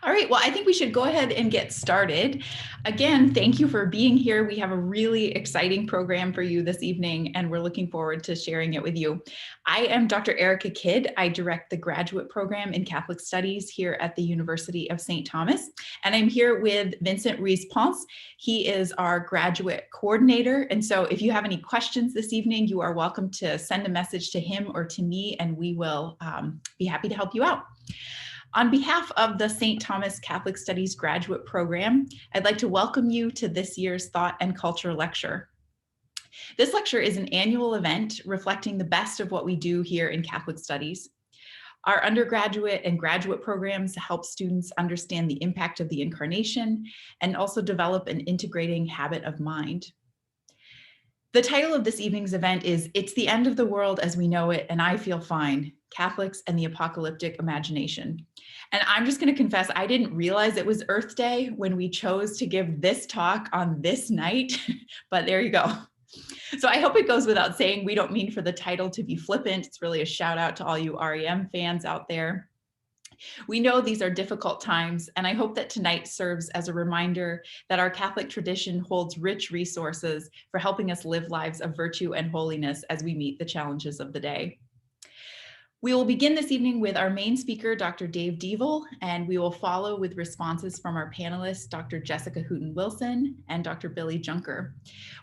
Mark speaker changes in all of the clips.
Speaker 1: All right, well, I think we should go ahead and get started. Again, thank you for being here. We have a really exciting program for you this evening, and we're looking forward to sharing it with you. I am Dr. Erica Kidd. I direct the graduate program in Catholic Studies here at the University of St. Thomas, and I'm here with Vincent Ruiz-Ponce. He is our graduate coordinator, and so if you have any questions this evening, you are welcome to send a message to him or to me, and we will be happy to help you out. On behalf of the St. Thomas Catholic Studies graduate program, I'd like to welcome you to this year's Thought and Culture lecture. This lecture is an annual event reflecting the best of what we do here in Catholic Studies. Our undergraduate and graduate programs help students understand the impact of the Incarnation and also develop an integrating habit of mind. The title of this evening's event is "It's the End of the World as We Know It, and I Feel Fine, Catholics and the Apocalyptic Imagination." And I'm just going to confess, I didn't realize it was Earth Day when we chose to give this talk on this night, but there you go. So I hope it goes without saying, we don't mean for the title to be flippant. It's really a shout out to all you REM fans out there. We know these are difficult times, and I hope that tonight serves as a reminder that our Catholic tradition holds rich resources for helping us live lives of virtue and holiness as we meet the challenges of the day. We will begin this evening with our main speaker, Dr. Deavel, and we will follow with responses from our panelists, Dr. Jessica Hooten Wilson and Dr. Billy Junker.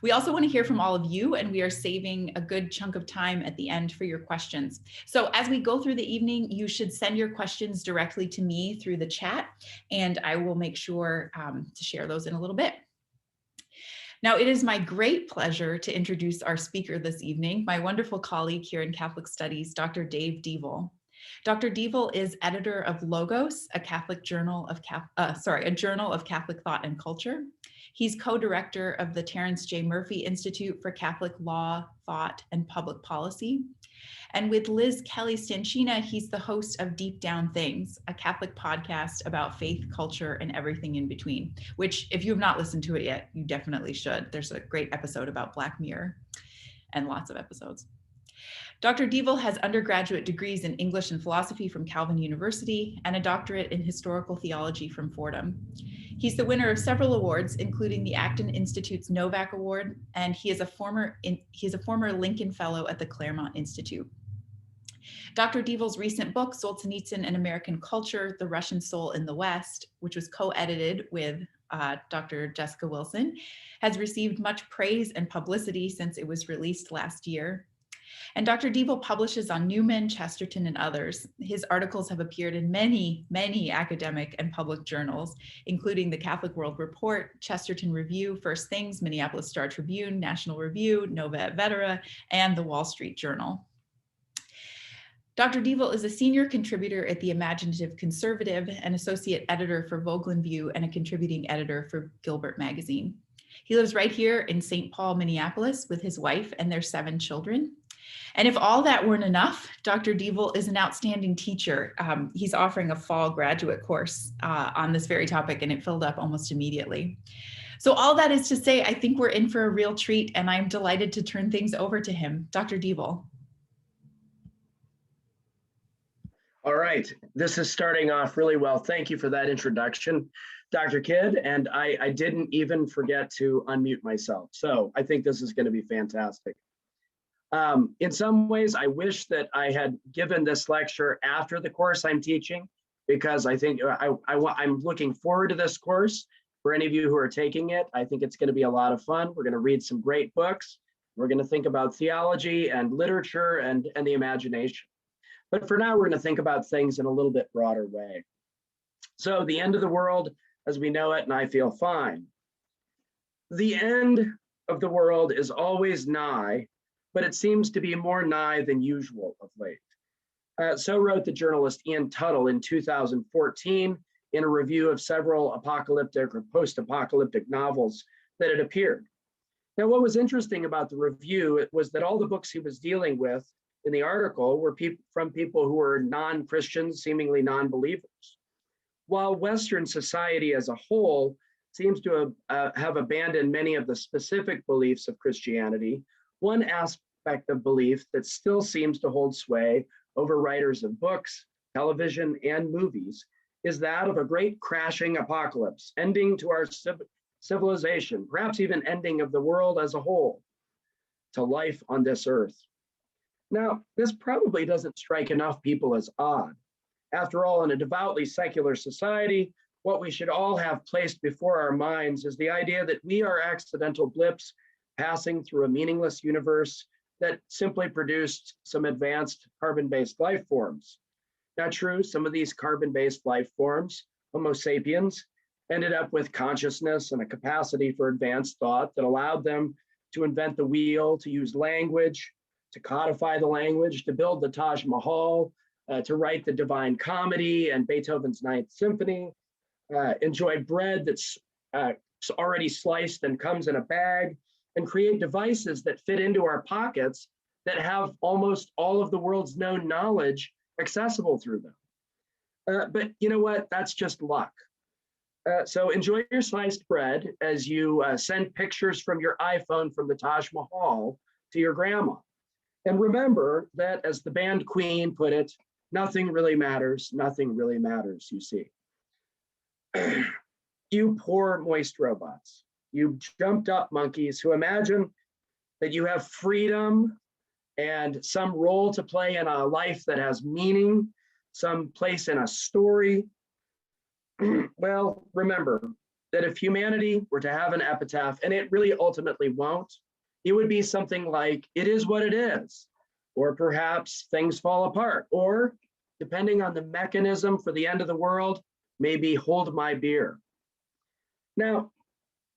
Speaker 1: We also want to hear from all of you, and we are saving a good chunk of time at the end for your questions. So as we go through the evening, you should send your questions directly to me through the chat, and I will make sure to share those in a little bit. Now, it is my great pleasure to introduce our speaker this evening, my wonderful colleague here in Catholic Studies, Dr. Dave Deavel. Dr. Deavel is editor of Logos, a journal of Catholic thought and culture. He's co-director of the Terence J. Murphy Institute for Catholic Law, Thought, and Public Policy. And with Liz Kelly Stanchina, he's the host of Deep Down Things, a Catholic podcast about faith, culture, and everything in between, which if you have not listened to it yet, you definitely should. There's a great episode about Black Mirror and lots of episodes. Dr. Deavel has undergraduate degrees in English and philosophy from Calvin University and a doctorate in historical theology from Fordham. He's the winner of several awards, including the Acton Institute's Novak Award, and he is a former Lincoln Fellow at the Claremont Institute. Dr. Deavel's recent book, Solzhenitsyn and American Culture, The Russian Soul in the West, which was co-edited with Dr. Jessica Wilson, has received much praise and publicity since it was released last year. And Dr. Deavel publishes on Newman, Chesterton, and others. His articles have appeared in many, many academic and public journals, including the Catholic World Report, Chesterton Review, First Things, Minneapolis Star Tribune, National Review, Nova et Vetera, and the Wall Street Journal. Dr. Deavel is a senior contributor at the Imaginative Conservative, an associate editor for Vogelin View, and a contributing editor for Gilbert Magazine. He lives right here in St. Paul, Minneapolis, with his wife and their 7 children. And if all that weren't enough, Dr. Deavel is an outstanding teacher. He's offering a fall graduate course on this very topic, and it filled up almost immediately. So all that is to say, I think we're in for a real treat, and I'm delighted to turn things over to him. Dr. Deavel.
Speaker 2: All right, this is starting off really well. Thank you for that introduction, Dr. Kidd, and I didn't even forget to unmute myself. So I think this is going to be fantastic. In some ways, I wish that I had given this lecture after the course I'm teaching, because I think I'm looking forward to this course. For any of you who are taking it, I think it's going to be a lot of fun. We're going to read some great books. We're going to think about theology and literature and the imagination. But for now, we're going to think about things in a little bit broader way. So the end of the world as we know it, and I feel fine. The end of the world is always nigh, but it seems to be more nigh than usual of late. So wrote the journalist Ian Tuttle in 2014 in a review of several apocalyptic or post-apocalyptic novels that had appeared. Now, what was interesting about the review was that all the books he was dealing with in the article were from people who were non-Christians, seemingly non-believers. While Western society as a whole seems to have abandoned many of the specific beliefs of Christianity, one aspect of belief that still seems to hold sway over writers of books, television, and movies is that of a great crashing apocalypse, ending to our civilization, perhaps even ending of the world as a whole, to life on this earth. Now, this probably doesn't strike enough people as odd. After all, in a devoutly secular society, what we should all have placed before our minds is the idea that we are accidental blips passing through a meaningless universe that simply produced some advanced carbon-based life forms. Now, true, some of these carbon-based life forms, Homo sapiens, ended up with consciousness and a capacity for advanced thought that allowed them to invent the wheel, to use language, to codify the language, to build the Taj Mahal, to write the Divine Comedy and Beethoven's Ninth Symphony, enjoy bread that's already sliced and comes in a bag, and create devices that fit into our pockets that have almost all of the world's known knowledge accessible through them. But you know what? That's just luck. So enjoy your sliced bread as you send pictures from your iPhone from the Taj Mahal to your grandma. And remember that, as the band Queen put it, nothing really matters, you see. You poor moist robots, you jumped up monkeys who imagine that you have freedom and some role to play in a life that has meaning, some place in a story. Well, remember that if humanity were to have an epitaph, and it really ultimately won't, it would be something like, "It is what it is," or perhaps "Things fall apart," or, depending on the mechanism for the end of the world, maybe "Hold my beer." Now,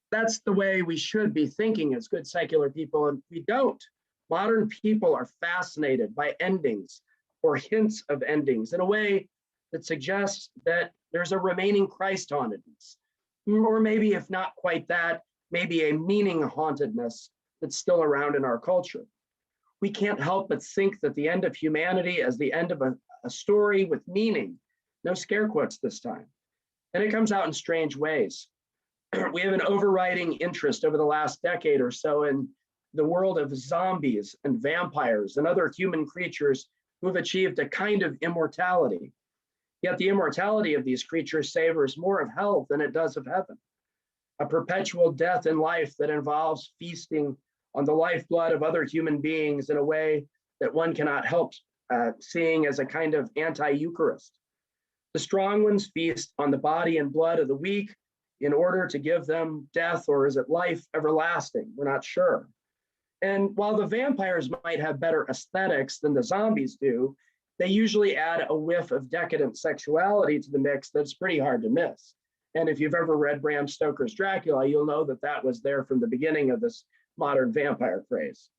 Speaker 2: that's the way we should be thinking as good secular people, and we don't. Modern people are fascinated by endings or hints of endings in a way that suggests that there's a remaining Christ hauntedness, or maybe, if not quite that, maybe a meaning hauntedness that's still around in our culture. We can't help but think that the end of humanity is the end of a story with meaning, no scare quotes this time. And it comes out in strange ways. We have an overriding interest over the last decade or so in the world of zombies and vampires and other human creatures who have achieved a kind of immortality. Yet the immortality of these creatures savors more of hell than it does of heaven. A perpetual death in life that involves feasting on the lifeblood of other human beings in a way that one cannot help seeing as a kind of anti-Eucharist. The strong ones feast on the body and blood of the weak in order to give them death, or is it life everlasting? We're not sure. And while the vampires might have better aesthetics than the zombies do, they usually add a whiff of decadent sexuality to the mix that's pretty hard to miss. And if you've ever read Bram Stoker's Dracula, you'll know that that was there from the beginning of this modern vampire craze.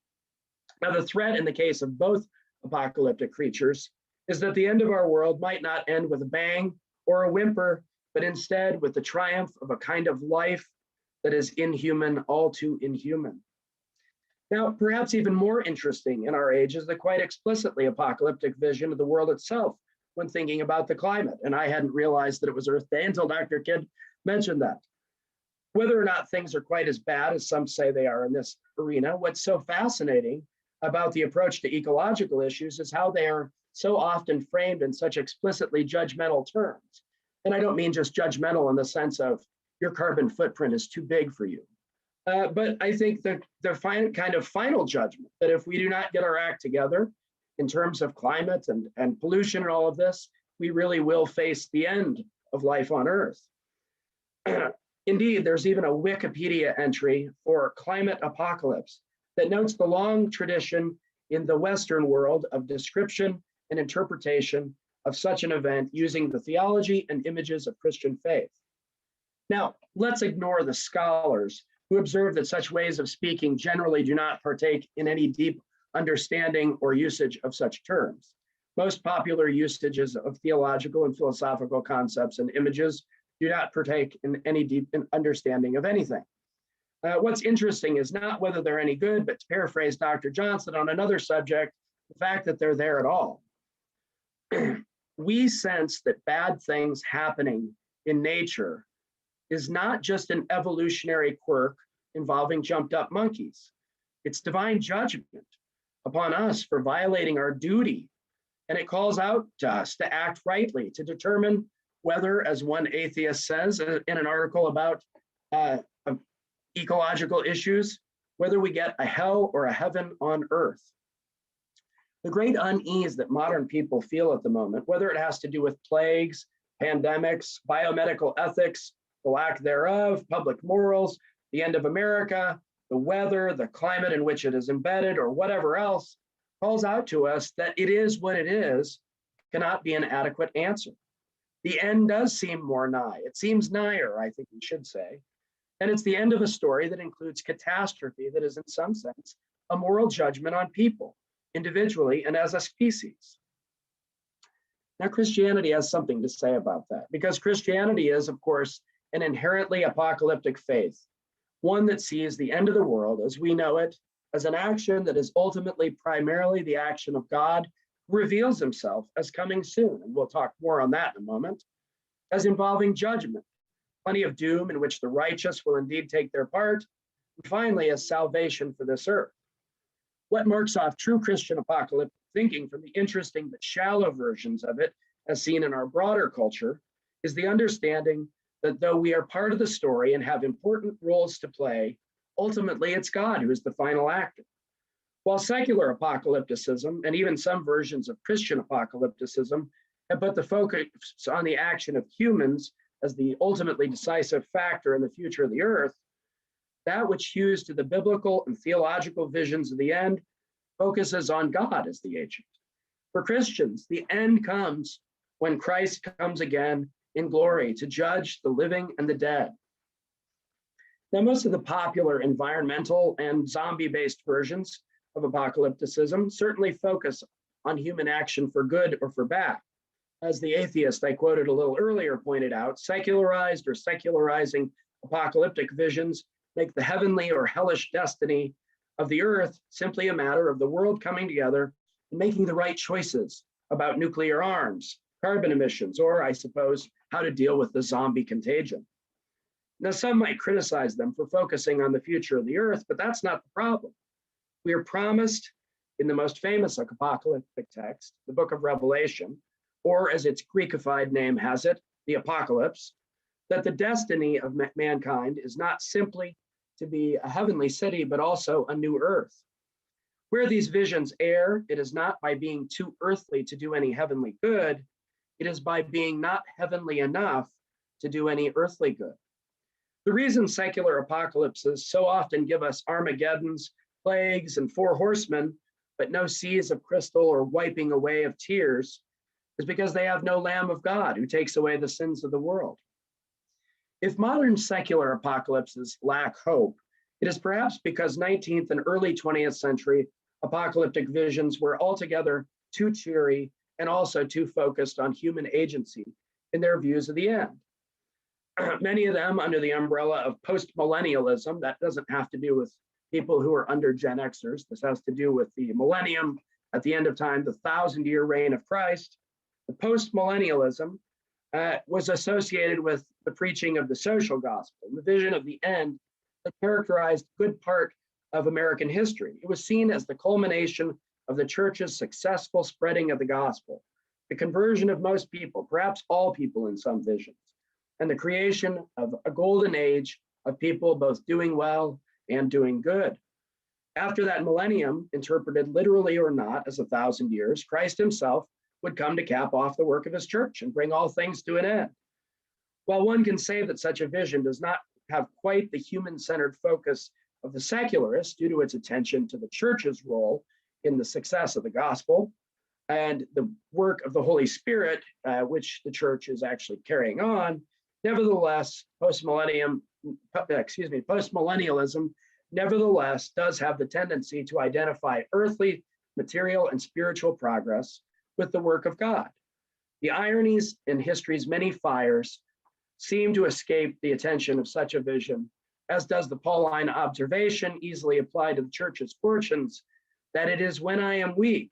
Speaker 2: Now, the threat in the case of both apocalyptic creatures is that the end of our world might not end with a bang or a whimper, but instead with the triumph of a kind of life that is inhuman, all too inhuman. Now, perhaps even more interesting in our age is the quite explicitly apocalyptic vision of the world itself when thinking about the climate. And I hadn't realized that it was Earth Day until Dr. Kidd mentioned that. Whether or not things are quite as bad as some say they are in this arena, what's so fascinating about the approach to ecological issues is how they are so often framed in such explicitly judgmental terms. And I don't mean just judgmental in the sense of your carbon footprint is too big for you. But I think the kind of final judgment that if we do not get our act together in terms of climate and pollution and all of this, we really will face the end of life on Earth. Indeed, there's even a Wikipedia entry for climate apocalypse that notes the long tradition in the Western world of description and interpretation of such an event using the theology and images of Christian faith. Now, let's ignore the scholars who observe that such ways of speaking generally do not partake in any deep understanding or usage of such terms. Most popular usages of theological and philosophical concepts and images do not partake in any deep understanding of anything. What's interesting is not whether they're any good, but to paraphrase Dr. Johnson on another subject, the fact that they're there at all. We sense that bad things happening in nature is not just an evolutionary quirk involving jumped up monkeys. It's divine judgment upon us for violating our duty. And it calls out to us to act rightly, to determine whether, as one atheist says in an article about ecological issues, whether we get a hell or a heaven on earth. The great unease that modern people feel at the moment, whether it has to do with plagues, pandemics, biomedical ethics, the lack thereof, public morals, the end of America, the weather, the climate in which it is embedded, or whatever else, calls out to us that it is what it is, cannot be an adequate answer. The end does seem more nigh. It seems nigher, I think we should say. And it's the end of a story that includes catastrophe that is, in some sense, a moral judgment on people, individually and as a species. Now, Christianity has something to say about that, because Christianity is, of course, an inherently apocalyptic faith, one that sees the end of the world as we know it as an action that is ultimately primarily the action of God, who reveals himself as coming soon. And we'll talk more on that in a moment, as involving judgment, plenty of doom in which the righteous will indeed take their part, and finally, as salvation for this earth. What marks off true Christian apocalyptic thinking from the interesting but shallow versions of it, as seen in our broader culture, is the understanding that though we are part of the story and have important roles to play, ultimately it's God who is the final actor. While secular apocalypticism and even some versions of Christian apocalypticism have put the focus on the action of humans as the ultimately decisive factor in the future of the earth, that which hews to the biblical and theological visions of the end focuses on God as the agent. For Christians, the end comes when Christ comes again in glory to judge the living and the dead. Now, most of the popular environmental and zombie-based versions of apocalypticism certainly focus on human action for good or for bad. As the atheist I quoted a little earlier pointed out, secularized or secularizing apocalyptic visions make the heavenly or hellish destiny of the earth simply a matter of the world coming together and making the right choices about nuclear arms, carbon emissions, or I suppose, how to deal with the zombie contagion. Now, some might criticize them for focusing on the future of the earth, but that's not the problem. We are promised in the most famous apocalyptic text, the book of Revelation, or as its Greekified name has it, the Apocalypse, that the destiny of mankind is not simply to be a heavenly city, but also a new earth. Where these visions err, it is not by being too earthly to do any heavenly good, it is by being not heavenly enough to do any earthly good. The reason secular apocalypses so often give us Armageddons, plagues, and four horsemen, but no seas of crystal or wiping away of tears, is because they have no Lamb of God who takes away the sins of the world. If modern secular apocalypses lack hope, it is perhaps because 19th and early 20th century apocalyptic visions were altogether too cheery and also too focused on human agency in their views of the end. Many of them under the umbrella of post-millennialism, that doesn't have to do with people who are under Gen Xers. This has to do with the millennium, at the end of time, the 1,000-year reign of Christ. The post-millennialism was associated with the preaching of the social gospel, the vision of the end that characterized good part of American history. It was seen as the culmination of the church's successful spreading of the gospel, the conversion of most people, perhaps all people in some visions, and the creation of a golden age of people both doing well and doing good. After that millennium, interpreted literally or not as 1,000 years, Christ himself would come to cap off the work of his church and bring all things to an end. While one can say that such a vision does not have quite the human-centered focus of the secularists due to its attention to the church's role in the success of the gospel and the work of the Holy Spirit, which the church is actually carrying on, nevertheless, postmillennialism nevertheless does have the tendency to identify earthly, material, and spiritual progress with the work of God. The ironies in history's many fires seem to escape the attention of such a vision, as does the Pauline observation easily applied to the church's fortunes, that it is when I am weak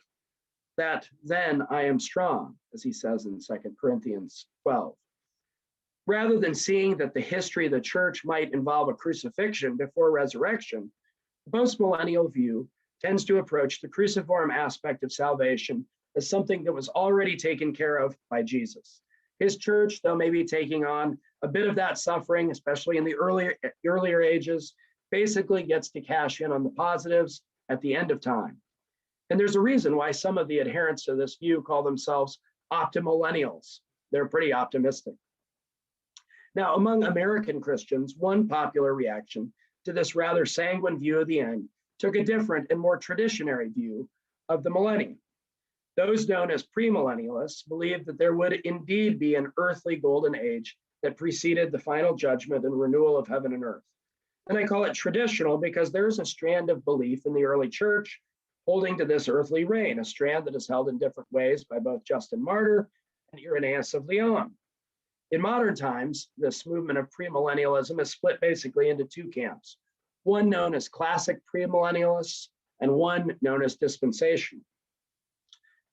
Speaker 2: that then I am strong, as he says in 2 Corinthians 12. Rather than seeing that the history of the church might involve a crucifixion before resurrection, the postmillennial view tends to approach the cruciform aspect of salvation as something that was already taken care of by Jesus. His church, though maybe taking on a bit of that suffering, especially in the earlier ages, basically gets to cash in on the positives at the end of time. And there's a reason why some of the adherents to this view call themselves optimillennials. They're pretty optimistic. Now, among American Christians, one popular reaction to this rather sanguine view of the end took a different and more traditionary view of the millennium. Those known as premillennialists believed that there would indeed be an earthly golden age that preceded the final judgment and renewal of heaven and earth. And I call it traditional because there's a strand of belief in the early church holding to this earthly reign, a strand that is held in different ways by both Justin Martyr and Irenaeus of Lyon. In modern times, this movement of premillennialism is split basically into two camps, one known as classic premillennialists and one known as dispensational.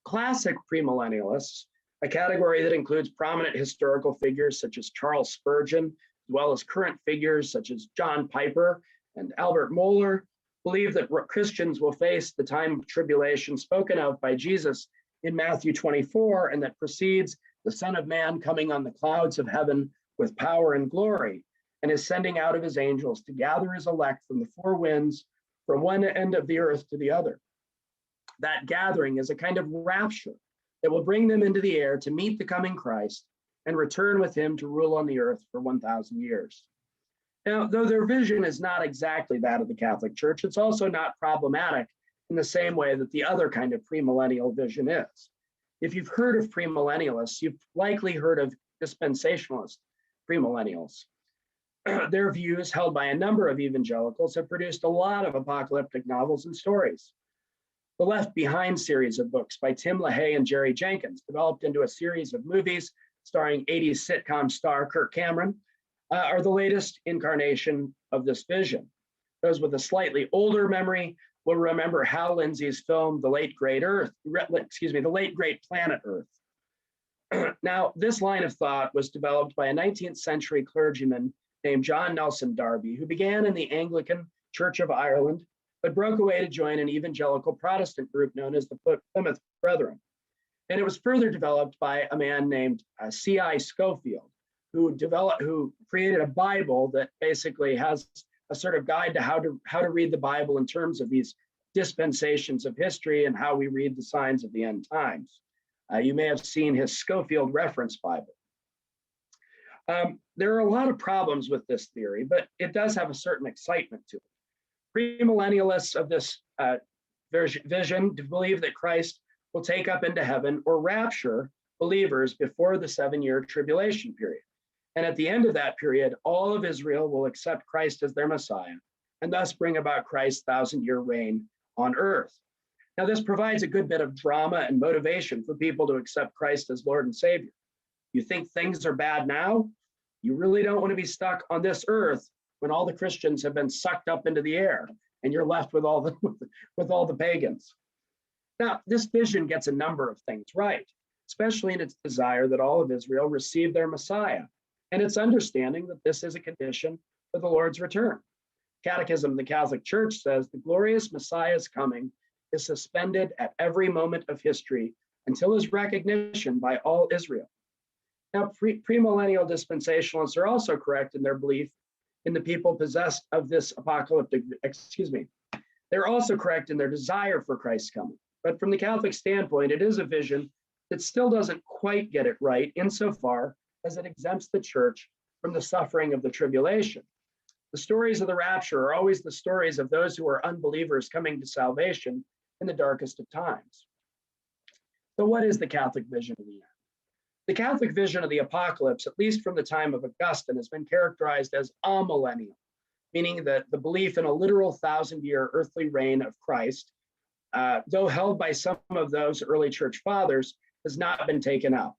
Speaker 2: Classic premillennialists, a category that includes prominent historical figures such as Charles Spurgeon, as well as current figures such as John Piper and Albert Mohler, believe that Christians will face the time of tribulation spoken of by Jesus in Matthew 24, and that precedes the Son of Man coming on the clouds of heaven with power and glory, and is sending out of his angels to gather his elect from the four winds, from one end of the earth to the other. That gathering is a kind of rapture that will bring them into the air to meet the coming Christ and return with him to rule on the earth for 1,000 years. Now, though their vision is not exactly that of the Catholic Church, it's also not problematic in the same way that the other kind of premillennial vision is. If you've heard of premillennialists, you've likely heard of dispensationalist premillennials. Their views, held by a number of evangelicals, have produced a lot of apocalyptic novels and stories. The Left Behind series of books by Tim LaHaye and Jerry Jenkins, developed into a series of movies starring 80s sitcom star Kirk Cameron, are the latest incarnation of this vision. Those with a slightly older memory will remember Hal Lindsey's film, The Late Great Planet Earth. Now, this line of thought was developed by a 19th century clergyman named John Nelson Darby, who began in the Anglican Church of Ireland, but broke away to join an evangelical Protestant group known as the Plymouth Brethren. And it was further developed by a man named C.I. Schofield, who created a Bible that basically has a sort of guide to how to read the Bible in terms of these dispensations of history and how we read the signs of the end times. You may have seen his Schofield Reference Bible. There are a lot of problems with this theory, but it does have a certain excitement to it. Premillennialists of this vision believe that Christ will take up into heaven or rapture believers before the 7-year tribulation period. And at the end of that period, all of Israel will accept Christ as their Messiah and thus bring about Christ's 1,000-year reign on earth. Now, this provides a good bit of drama and motivation for people to accept Christ as Lord and Savior. You think things are bad now? You really don't want to be stuck on this earth when all the Christians have been sucked up into the air and you're left with all the pagans. Now, this vision gets a number of things right, especially in its desire that all of Israel receive their Messiah, and its understanding that this is a condition for the Lord's return. Catechism of the Catholic Church says the glorious Messiah's coming is suspended at every moment of history until his recognition by all Israel. Now, premillennial dispensationalists are also correct in their belief in the people possessed of this apocalyptic, they're also correct in their desire for Christ's coming. But from the Catholic standpoint, it is a vision that still doesn't quite get it right insofar as it exempts the church from the suffering of the tribulation. The stories of the rapture are always the stories of those who are unbelievers coming to salvation in the darkest of times. So what is the Catholic vision of the end? The Catholic vision of the apocalypse, at least from the time of Augustine, has been characterized as amillennial, meaning that the belief in a literal 1,000-year earthly reign of Christ, though held by some of those early church fathers, has not been taken up.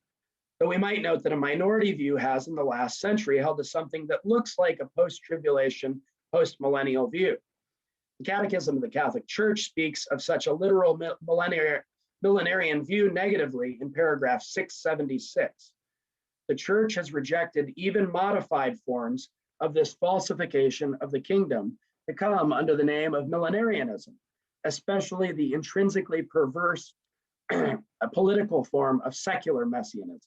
Speaker 2: Though we might note that a minority view has in the last century held to something that looks like a post-tribulation, post-millennial view. The Catechism of the Catholic Church speaks of such a literal millenarian view negatively in paragraph 676. The Church has rejected even modified forms of this falsification of the kingdom to come under the name of millenarianism, especially the intrinsically perverse political form of secular messianism.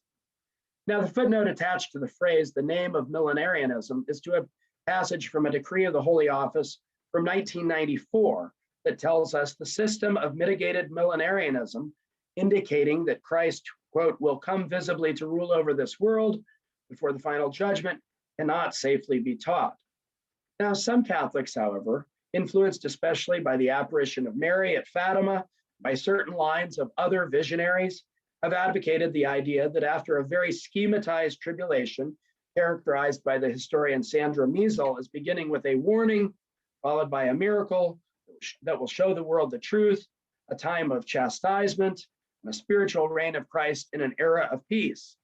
Speaker 2: Now, the footnote attached to the phrase, the name of millenarianism, is to a passage from a decree of the Holy Office from 1994 that tells us the system of mitigated millenarianism, indicating that Christ, quote, will come visibly to rule over this world before the final judgment, cannot safely be taught. Now, some Catholics, however, influenced especially by the apparition of Mary at Fatima, by certain lines of other visionaries, have advocated the idea that after a very schematized tribulation, characterized by the historian Sandra Meisel as beginning with a warning, followed by a miracle that will show the world the truth, a time of chastisement, and a spiritual reign of Christ in an era of peace.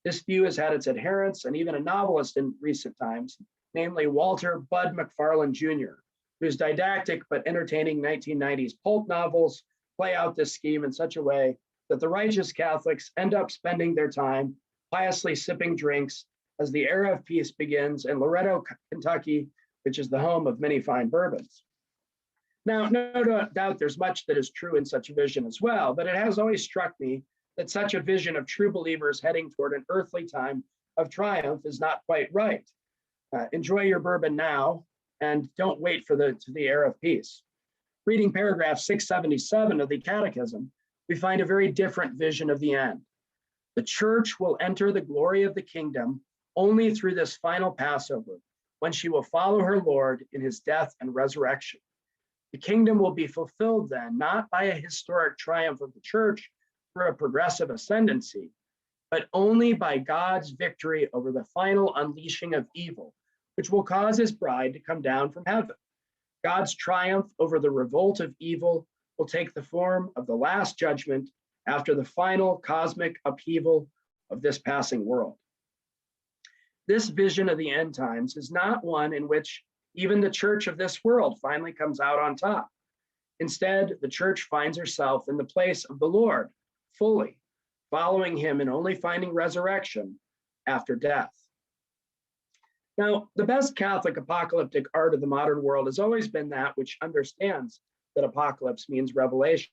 Speaker 2: This view has had its adherents and even a novelist in recent times, namely Walter Bud McFarlane Jr., whose didactic but entertaining 1990s pulp novels play out this scheme in such a way that the righteous Catholics end up spending their time piously sipping drinks as the era of peace begins in Loretto, Kentucky, which is the home of many fine bourbons. Now, no doubt there's much that is true in such a vision as well, but it has always struck me that such a vision of true believers heading toward an earthly time of triumph is not quite right. Enjoy your bourbon now and don't wait for the era of peace. Reading paragraph 677 of the Catechism, we find a very different vision of the end. The church will enter the glory of the kingdom only through this final Passover, when she will follow her Lord in his death and resurrection. The kingdom will be fulfilled then, not by a historic triumph of the church through a progressive ascendancy, but only by God's victory over the final unleashing of evil, which will cause his bride to come down from heaven. God's triumph over the revolt of evil will take the form of the last judgment after the final cosmic upheaval of this passing world. This vision of the end times is not one in which even the church of this world finally comes out on top. Instead, the church finds herself in the place of the Lord, fully, following him and only finding resurrection after death. Now, the best Catholic apocalyptic art of the modern world has always been that which understands that apocalypse means revelation.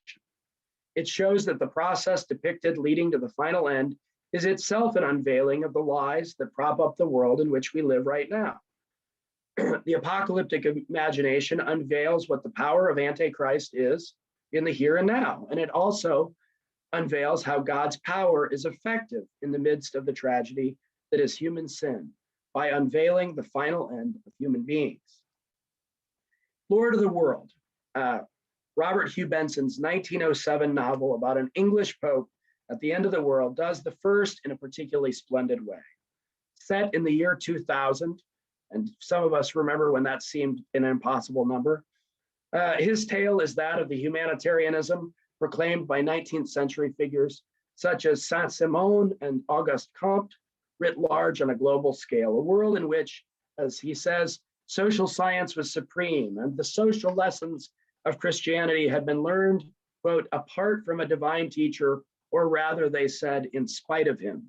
Speaker 2: It shows that the process depicted leading to the final end is itself an unveiling of the lies that prop up the world in which we live right now. The apocalyptic imagination unveils what the power of Antichrist is in the here and now, and it also unveils how God's power is effective in the midst of the tragedy that is human sin, by unveiling the final end of human beings. Lord of the World, Robert Hugh Benson's 1907 novel about an English pope at the end of the world, does the first in a particularly splendid way. Set in the year 2000, and some of us remember when that seemed an impossible number, his tale is that of the humanitarianism proclaimed by 19th century figures such as Saint-Simon and Auguste Comte, writ large on a global scale, a world in which, as he says, social science was supreme and the social lessons of Christianity had been learned, quote, apart from a divine teacher, or rather, they said, in spite of him.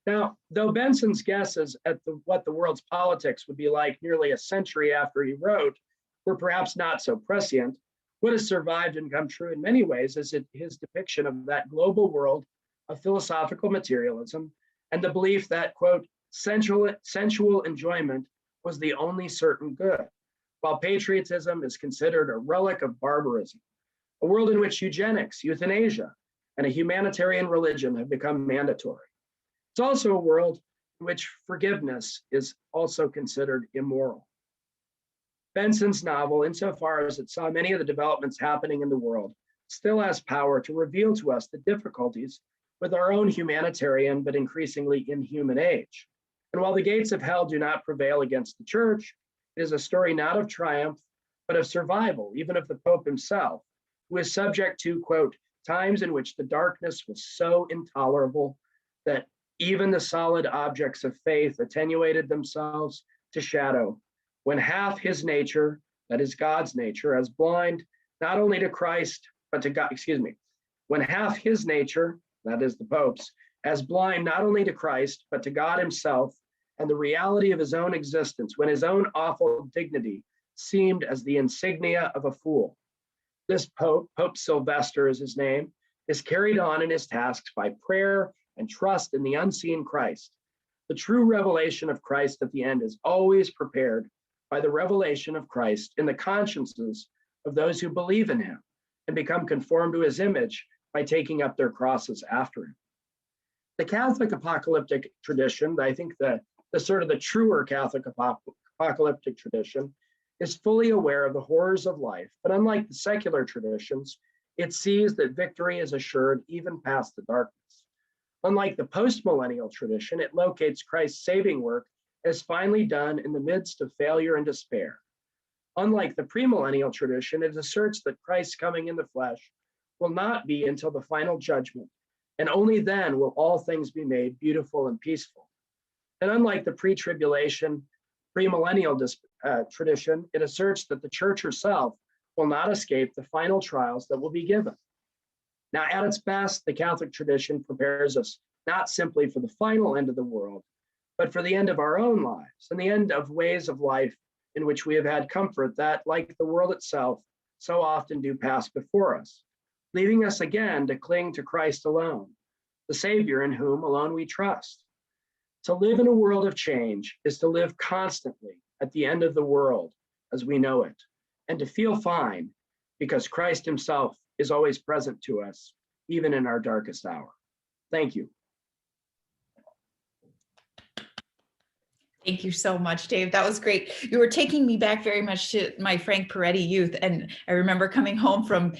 Speaker 2: Now, though Benson's guesses at what the world's politics would be like nearly a century after he wrote were perhaps not so prescient, what has survived and come true in many ways is his depiction of that global world of philosophical materialism and the belief that, quote, sensual enjoyment was the only certain good, while patriotism is considered a relic of barbarism, a world in which eugenics, euthanasia, and a humanitarian religion have become mandatory. It's also a world in which forgiveness is also considered immoral. Benson's novel, insofar as it saw many of the developments happening in the world, still has power to reveal to us the difficulties with our own humanitarian but increasingly inhuman age. And while the gates of hell do not prevail against the church, it is a story not of triumph, but of survival, even of the Pope himself, who is subject to, quote, times in which the darkness was so intolerable that even the solid objects of faith attenuated themselves to shadow, when half his nature, that is God's nature, as blind not only to Christ, but to God, when half his nature, that is the Pope's, as blind not only to Christ, but to God himself and the reality of his own existence, when his own awful dignity seemed as the insignia of a fool. This Pope, Pope Sylvester is his name, is carried on in his tasks by prayer and trust in the unseen Christ. The true revelation of Christ at the end is always prepared by the revelation of Christ in the consciences of those who believe in him and become conformed to his image by taking up their crosses after him. The Catholic apocalyptic tradition, I think the sort of the truer Catholic apocalyptic tradition, is fully aware of the horrors of life, but unlike the secular traditions, it sees that victory is assured even past the darkness. Unlike the post-millennial tradition, it locates Christ's saving work as finally done in the midst of failure and despair. Unlike the premillennial tradition, it asserts that Christ's coming in the flesh will not be until the final judgment, and only then will all things be made beautiful and peaceful. And unlike the pre-tribulation, premillennial tradition, it asserts that the church herself will not escape the final trials that will be given. Now, at its best, the Catholic tradition prepares us not simply for the final end of the world, but for the end of our own lives and the end of ways of life in which we have had comfort that, like the world itself, so often do pass before us, leaving us again to cling to Christ alone, the Savior in whom alone we trust. To live in a world of change is to live constantly at the end of the world as we know it, and to feel fine because Christ himself is always present to us, even in our darkest hour. Thank you.
Speaker 1: Thank you so much, Dave. That was great. You were taking me back very much to my Frank Peretti youth. And I remember coming home from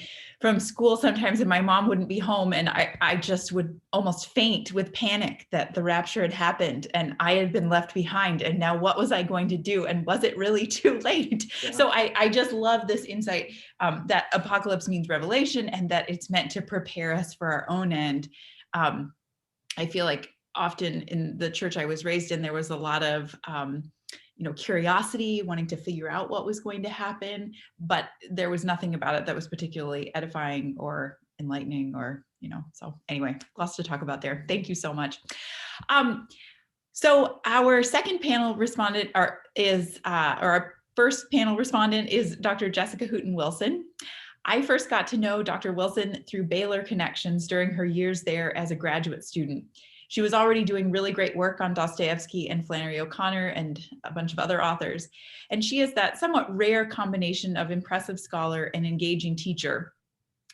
Speaker 1: school sometimes and my mom wouldn't be home. And I just would almost faint with panic that the rapture had happened and I had been left behind. And now what was I going to do? And was it really too late? Yeah. So I just love this insight that apocalypse means revelation and that it's meant to prepare us for our own end. I feel like often in the church I was raised in, there was a lot of, curiosity, wanting to figure out what was going to happen, but there was nothing about it that was particularly edifying or enlightening or, so anyway, lots to talk about there. Thank you so much. So our second panel respondent our first panel respondent is Dr. Jessica Hooten Wilson. I first got to know Dr. Wilson through Baylor connections during her years there as a graduate student. She was already doing really great work on Dostoevsky and Flannery O'Connor and a bunch of other authors. And she is that somewhat rare combination of impressive scholar and engaging teacher,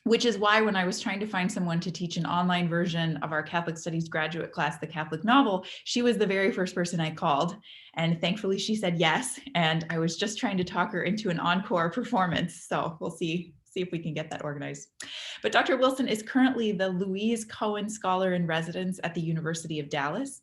Speaker 1: which is why when I was trying to find someone to teach an online version of our Catholic Studies graduate class, The Catholic Novel, she was the very first person I called. And thankfully she said yes. And I was just trying to talk her into an encore performance. So we'll see if we can get that organized. But Dr. Wilson is currently the Louise Cohen Scholar in Residence at the University of Dallas.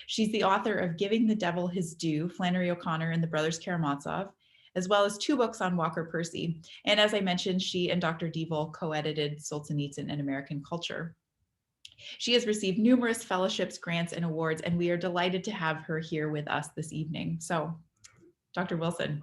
Speaker 1: She's the author of Giving the Devil His Due, Flannery O'Connor and the Brothers Karamazov, as well as 2 books on Walker Percy. And as I mentioned, she and Dr. Deavel co-edited Solzhenitsyn and American Culture. She has received numerous fellowships, grants, and awards, and we are delighted to have her here with us this evening. So, Dr. Wilson.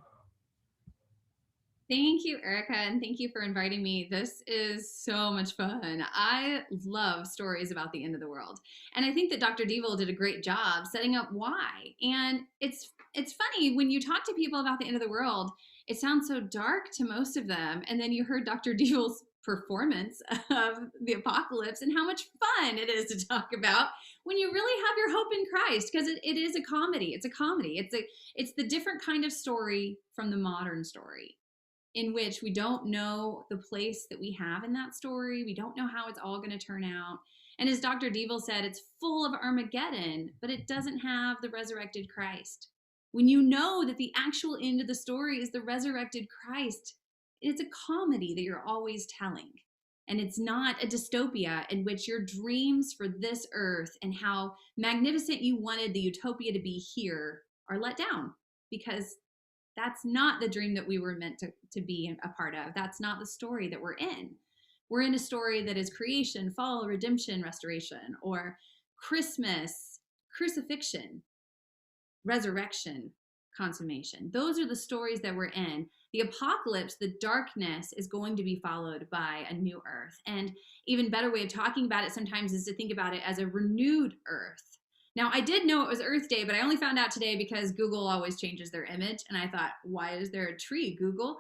Speaker 3: Thank you, Erica, and thank you for inviting me. This is so much fun. I love stories about the end of the world. And I think that Dr. Deavel did a great job setting up why. And it's funny, when you talk to people about the end of the world, it sounds so dark to most of them. And then you heard Dr. Deavel's performance of the apocalypse and how much fun it is to talk about when you really have your hope in Christ, because it is a comedy. It's a comedy. It's the different kind of story from the modern story, in which we don't know the place that we have in that story. We don't know how it's all going to turn out. And as Dr. Deavel said, it's full of Armageddon, but it doesn't have the resurrected Christ. When you know that the actual end of the story is the resurrected Christ, it's a comedy that you're always telling. And it's not a dystopia in which your dreams for this earth and how magnificent you wanted the utopia to be here are let down, because that's not the dream that we were meant to be a part of. That's not the story that we're in. We're in a story that is creation, fall, redemption, restoration, or Christmas, crucifixion, resurrection, consummation. Those are the stories that we're in. The apocalypse, the darkness, is going to be followed by a new earth. And even better way of talking about it sometimes is to think about it as a renewed earth. Now, I did know it was Earth Day, but I only found out today because Google always changes their image. And I thought, why is there a tree, Google?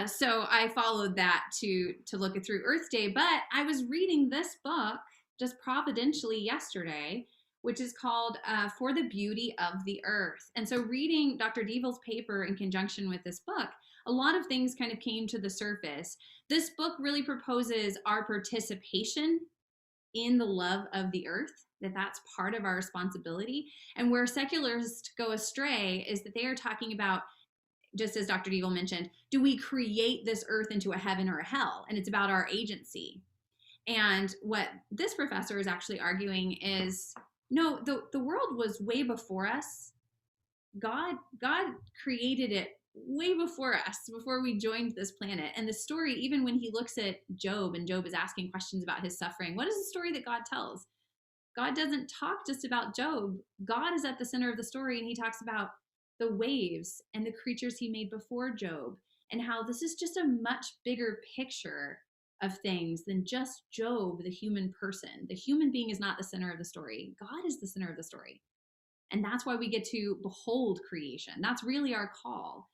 Speaker 3: So I followed that to look it through Earth Day. But I was reading this book just providentially yesterday, which is called For the Beauty of the Earth. And so reading Dr. Deavel's paper in conjunction with this book, a lot of things kind of came to the surface. This book really proposes our participation in the love of the earth, that's part of our responsibility. And where secularists go astray is that they are talking about, just as Dr. Deavel mentioned, do we create this earth into a heaven or a hell? And it's about our agency. And what this professor is actually arguing is, no, the world was way before us. God created it way before us, before we joined this planet. And the story, even when he looks at Job and Job is asking questions about his suffering, what is the story that God tells? God doesn't talk just about Job. God is at the center of the story, and he talks about the waves and the creatures he made before Job, and how this is just a much bigger picture of things than just Job, the human person. The human being is not the center of the story. God is the center of the story. And that's why we get to behold creation. That's really our call,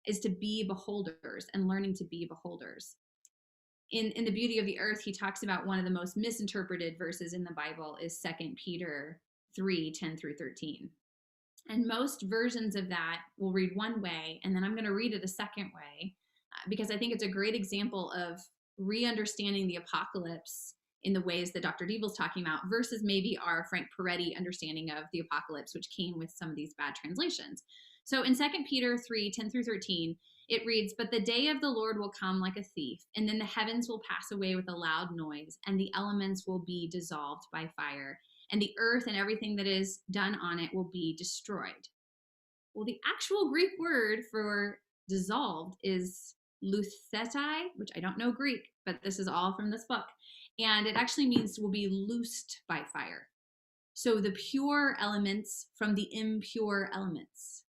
Speaker 3: is to be beholders and learning to be beholders. In The Beauty of the Earth, he talks about one of the most misinterpreted verses in the Bible is 2 Peter 3:10-13. And most versions of that will read one way, and then I'm going to read it a second way, because I think it's a great example of re-understanding the apocalypse in the ways that Dr. Deavel's talking about versus maybe our Frank Peretti understanding of the apocalypse, which came with some of these bad translations. So in 2 Peter 3:10-13, it reads, "But the day of the Lord will come like a thief, and then the heavens will pass away with a loud noise, and the elements will be dissolved by fire, and the earth and everything that is done on it will be destroyed." Well, the actual Greek word for dissolved is louthetai, which I don't know Greek, but this is all from this book. And it actually means will be loosed by fire. So the pure elements from the impure elements.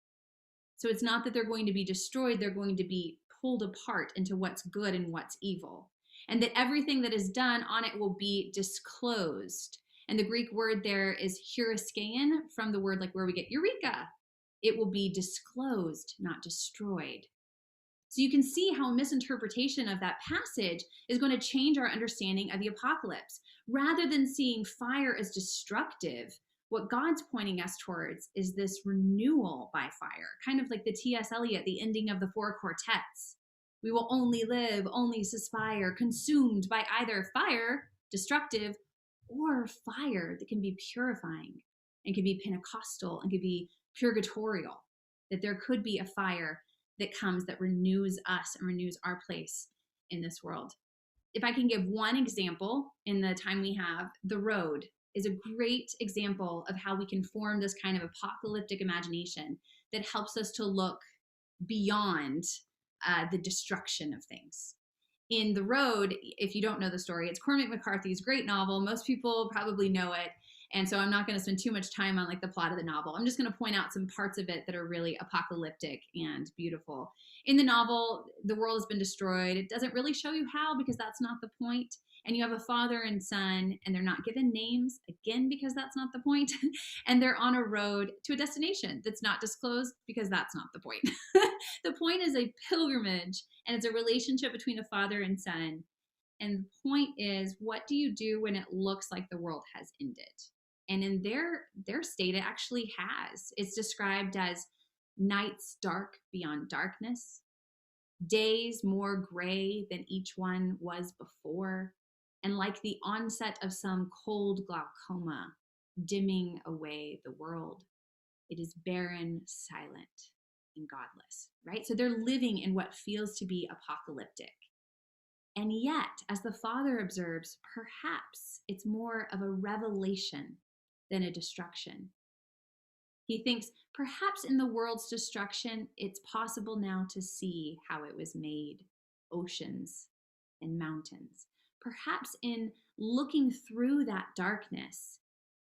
Speaker 3: So it's not that they're going to be destroyed, they're going to be pulled apart into what's good and what's evil. And that everything that is done on it will be disclosed. And the Greek word there is heuriskeion, from the word like where we get eureka. It will be disclosed, not destroyed. So you can see how a misinterpretation of that passage is going to change our understanding of the apocalypse. Rather than seeing fire as destructive, what God's pointing us towards is this renewal by fire, kind of like the T.S. Eliot, the ending of the Four Quartets. We will only live, only suspire, consumed by either fire, destructive, or fire that can be purifying and can be Pentecostal and can be purgatorial, that there could be a fire that comes that renews us and renews our place in this world. If I can give one example in the time we have, The Road is a great example of how we can form this kind of apocalyptic imagination that helps us to look beyond the destruction of things. In The Road, if you don't know the story, it's Cormac McCarthy's great novel. Most people probably know it. And so I'm not going to spend too much time on like the plot of the novel. I'm just going to point out some parts of it that are really apocalyptic and beautiful. In the novel, the world has been destroyed. It doesn't really show you how, because that's not the point. And you have a father and son, and they're not given names, again, because that's not the point. And they're on a road to a destination that's not disclosed, because that's not the point. The point is a pilgrimage, and it's a relationship between a father and son. And the point is, what do you do when it looks like the world has ended? And in their state, it actually has. It's described as nights dark beyond darkness, days more gray than each one was before, and like the onset of some cold glaucoma, dimming away the world. It is barren, silent, and godless, right? So they're living in what feels to be apocalyptic. And yet, as the Father observes, perhaps it's more of a revelation than a destruction. He thinks, perhaps in the world's destruction, it's possible now to see how it was made, oceans and mountains. Perhaps in looking through that darkness,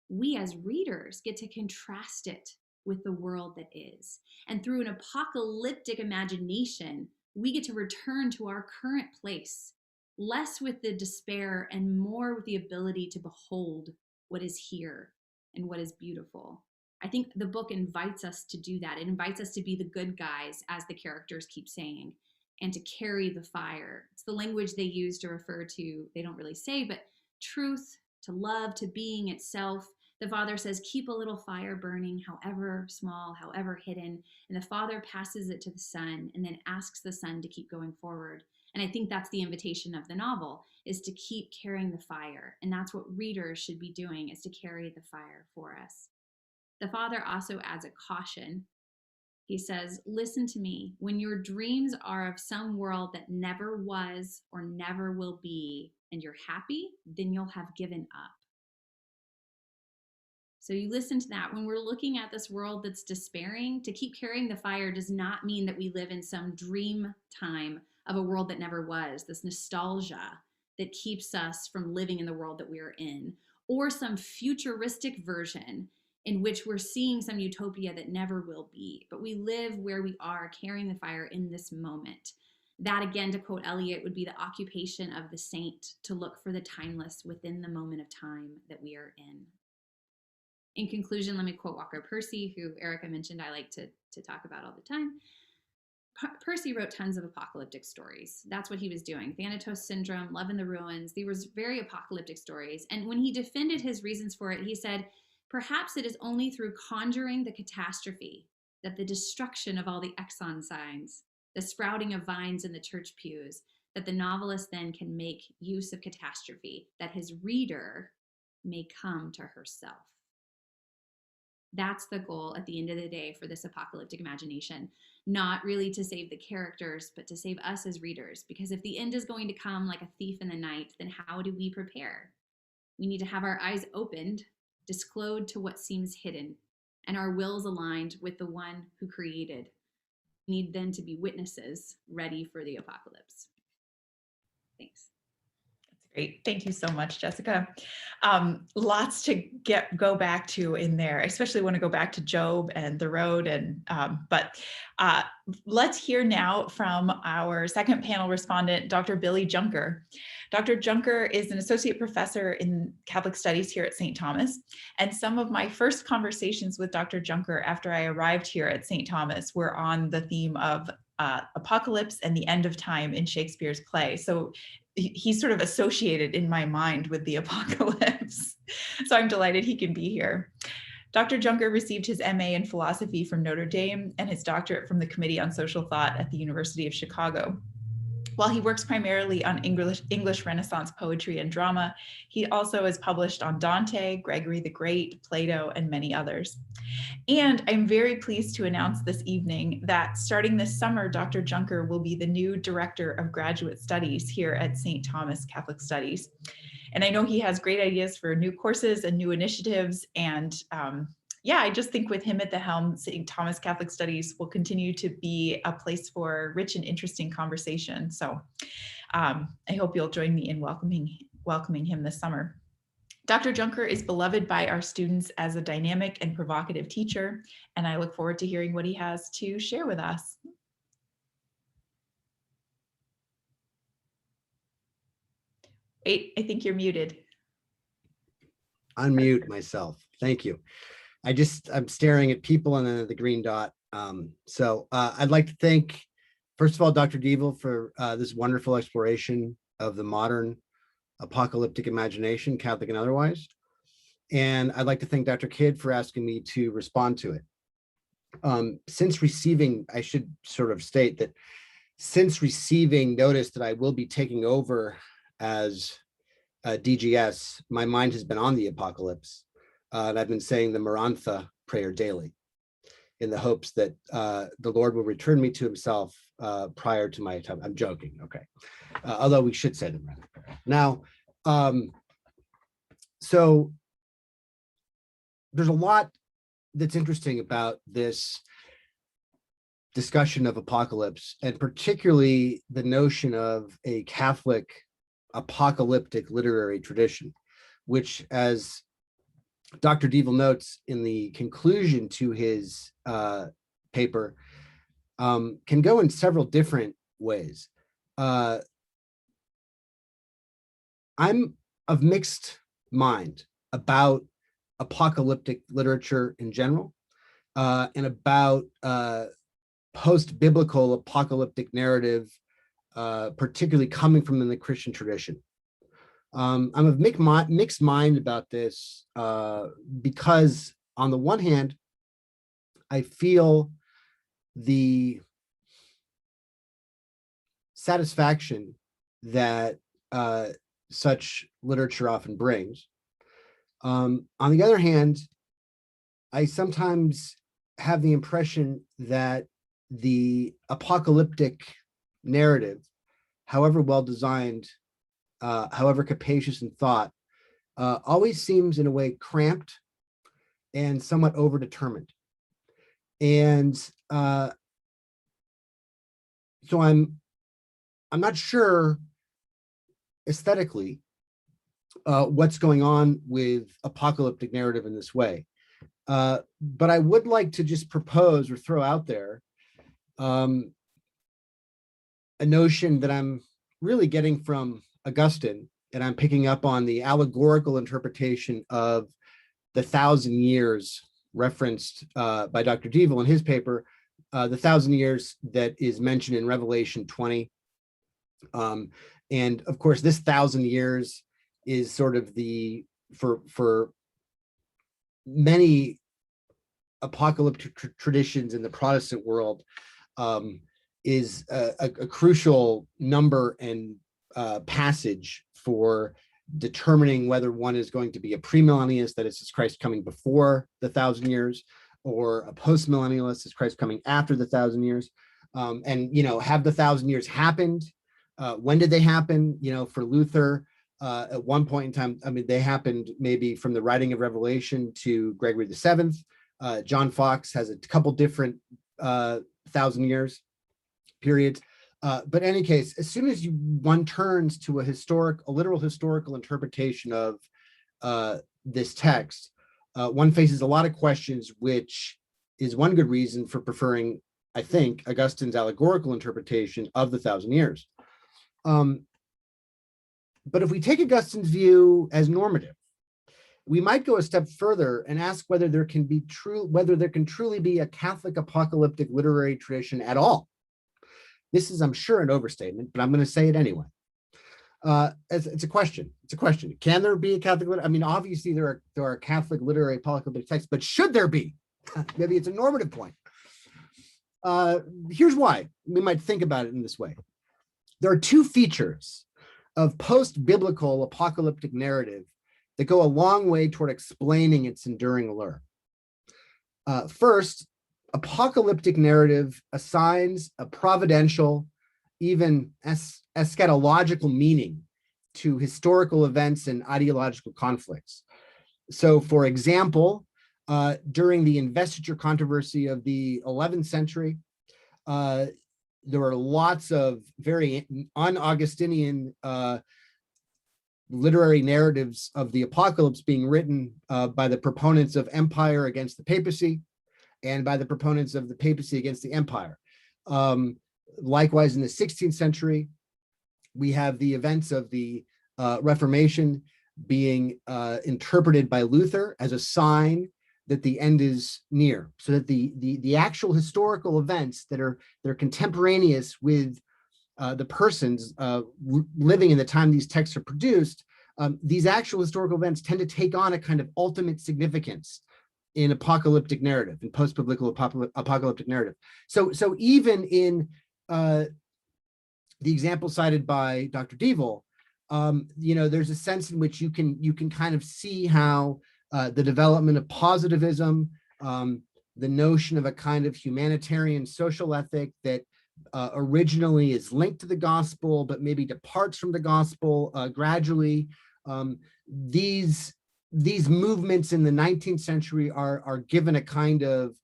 Speaker 3: we as readers get to contrast it with the world that is. And through an apocalyptic imagination, we get to return to our current place, less with the despair and more with the ability to behold what is here and what is beautiful. I think the book invites us to do that. It invites us to be the good guys, as the characters keep saying, and to carry the fire. It's the language they use to refer to, they don't really say, but truth, to love, to being itself. The Father says, keep a little fire burning, however small, however hidden. And the Father passes it to the Son and then asks the Son to keep going forward. And I think that's the invitation of the novel, is to keep carrying the fire. And that's what readers should be doing, is to carry the fire for us. The Father also adds a caution. He says, listen to me. When your dreams are of some world that never was or never will be, and you're happy, then you'll have given up. So you listen to that. When we're looking at this world that's despairing, to keep carrying the fire does not mean that we live in some dream time of a world that never was, this nostalgia that keeps us from living in the world that we're in, or some futuristic version in which we're seeing some utopia that never will be. But we live where we are, carrying the fire in this moment. That, again, to quote Eliot, would be the occupation of the saint, to look for the timeless within the moment of time that we are in. In conclusion, let me quote Walker Percy, who Erica mentioned I like to talk about all the time. Percy wrote tons of apocalyptic stories. That's what he was doing. Thanatos Syndrome, Love in the Ruins. They were very apocalyptic stories. And when he defended his reasons for it, he said, perhaps it is only through conjuring the catastrophe, that the destruction of all the Exxon signs, the sprouting of vines in the church pews, that the novelist then can make use of catastrophe, that his reader may come to herself. That's the goal at the end of the day for this apocalyptic imagination, not really to save the characters, but to save us as readers. Because if the end is going to come like a thief in the night, then how do we prepare? We need to have our eyes opened, disclosed to what seems hidden, and our wills aligned with the one who created. We need then to be witnesses ready for the apocalypse. Thanks.
Speaker 1: Great. Thank you so much, Jessica. Lots to go back to in there. I especially want to go back to Job and the road. But let's hear now from our second panel respondent, Dr. Billy Junker. Dr. Junker is an associate professor in Catholic Studies here at St. Thomas. And some of my first conversations with Dr. Junker after I arrived here at St. Thomas were on the theme of apocalypse and the end of time in Shakespeare's play. So he's sort of associated in my mind with the apocalypse. So I'm delighted he can be here. Dr. Junker received his MA in philosophy from Notre Dame and his doctorate from the Committee on Social Thought at the University of Chicago. While he works primarily on English Renaissance poetry and drama, he also has published on Dante, Gregory the Great, Plato, and many others. And I'm very pleased to announce this evening that starting this summer, Dr. Junker will be the new Director of Graduate Studies here at St. Thomas Catholic Studies. And I know he has great ideas for new courses and new initiatives. And yeah, I just think with him at the helm, St. Thomas Catholic Studies will continue to be a place for rich and interesting conversation. So I hope you'll join me in welcoming him this summer. Dr. Junker is beloved by our students as a dynamic and provocative teacher, and I look forward to hearing what he has to share with us. Wait, I think you're muted.
Speaker 4: Unmute myself. Thank you. I'm staring at people and then the green dot. So I'd like to thank, first of all, Dr. Deavel for this wonderful exploration of the modern apocalyptic imagination, Catholic and otherwise. And I'd like to thank Dr. Kidd for asking me to respond to it. Since receiving, I should sort of state that since receiving notice that I will be taking over as DGS, my mind has been on the apocalypse. And I've been saying the Marantha prayer daily in the hopes that the Lord will return me to himself prior to my time. I'm joking, okay. Although we should say the Marantha prayer. Now, so there's a lot that's interesting about this discussion of apocalypse, and particularly the notion of a Catholic apocalyptic literary tradition, which, as Dr. Deavel notes in the conclusion to his paper, can go in several different ways. I'm of mixed mind about apocalyptic literature in general, and about post-biblical apocalyptic narrative, particularly coming from the Christian tradition. I'm of mixed mind about this because on the one hand, I feel the satisfaction that such literature often brings. On the other hand, I sometimes have the impression that the apocalyptic narrative, however well designed, however capacious in thought, always seems in a way cramped and somewhat overdetermined. And so I'm not sure aesthetically what's going on with apocalyptic narrative in this way. But I would like to just propose or throw out there a notion that I'm really getting from Augustine, and I'm picking up on the allegorical interpretation of the 1,000 years referenced by Dr. Deavel in his paper, the 1,000 years that is mentioned in Revelation 20. And of course, this 1,000 years is sort of the, for many apocalyptic traditions in the Protestant world, is a crucial number and passage for determining whether one is going to be a premillennialist, that is Christ coming before the 1,000 years, or a postmillennialist, is Christ coming after the 1,000 years. And, you know, have the 1,000 years happened? When did they happen? You know, for Luther, at one point in time, I mean, they happened maybe from the writing of Revelation to Gregory the VII. John Fox has a couple different 1,000 years periods. But in any case, as soon as one turns to a literal historical interpretation of this text, one faces a lot of questions, which is one good reason for preferring, I think, Augustine's allegorical interpretation of the 1,000 years. But if we take Augustine's view as normative, we might go a step further and ask whether there can truly be a Catholic apocalyptic literary tradition at all. This is, I'm sure, an overstatement, but I'm going to say it anyway. It's a question. It's a question. Can there be a Catholic? I mean, obviously there are Catholic literary apocalyptic texts, but should there be? Maybe it's a normative point. Here's why we might think about it in this way. There are two features of post-biblical apocalyptic narrative that go a long way toward explaining its enduring allure. First, apocalyptic narrative assigns a providential, even eschatological meaning to historical events and ideological conflicts. So, for example, during the investiture controversy of the 11th century, there were lots of very un-Augustinian literary narratives of the apocalypse being written by the proponents of empire against the papacy and by the proponents of the papacy against the empire. Likewise, in the 16th century, we have the events of the Reformation being interpreted by Luther as a sign that the end is near, so that the actual historical events that are contemporaneous with the persons living in the time these texts are produced, these actual historical events tend to take on a kind of ultimate significance in apocalyptic narrative, in post-biblical apocalyptic narrative. So even in the example cited by Dr. Deavel, you know, there's a sense in which you can kind of see how the development of positivism, the notion of a kind of humanitarian social ethic that originally is linked to the gospel, but maybe departs from the gospel gradually. These movements in the 19th century are given a kind of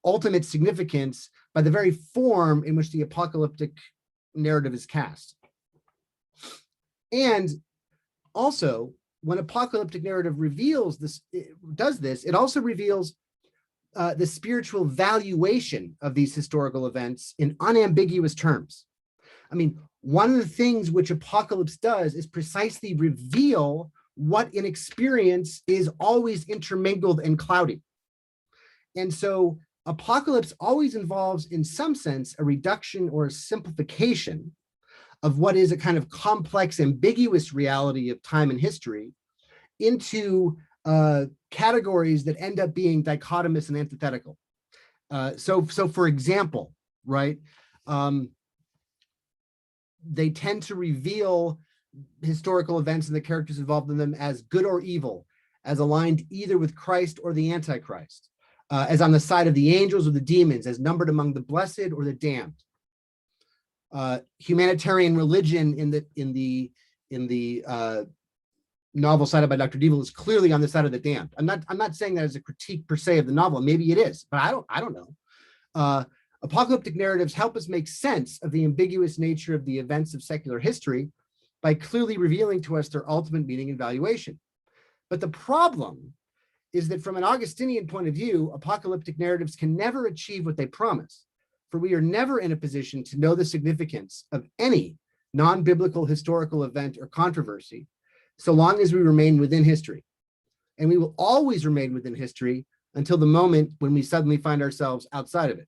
Speaker 4: ultimate significance by the very form in which the apocalyptic narrative is cast. And also, when apocalyptic narrative reveals this, it also reveals the spiritual valuation of these historical events in unambiguous terms. I mean, one of the things which apocalypse does is precisely reveal what in experience is always intermingled and cloudy. And so apocalypse always involves, in some sense, a reduction or a simplification of what is a kind of complex, ambiguous reality of time and history into categories that end up being dichotomous and antithetical. So for example, right, they tend to reveal historical events and the characters involved in them as good or evil, as aligned either with Christ or the Antichrist, as on the side of the angels or the demons, as numbered among the blessed or the damned. Humanitarian religion in the novel cited by Dr. Deavel is clearly on the side of the damned. I'm not saying that as a critique per se of the novel. Maybe it is, but I don't know. Apocalyptic narratives help us make sense of the ambiguous nature of the events of secular history by clearly revealing to us their ultimate meaning and valuation. But the problem is that from an Augustinian point of view, apocalyptic narratives can never achieve what they promise, for we are never in a position to know the significance of any non-biblical historical event or controversy, so long as we remain within history. And we will always remain within history until the moment when we suddenly find ourselves outside of it.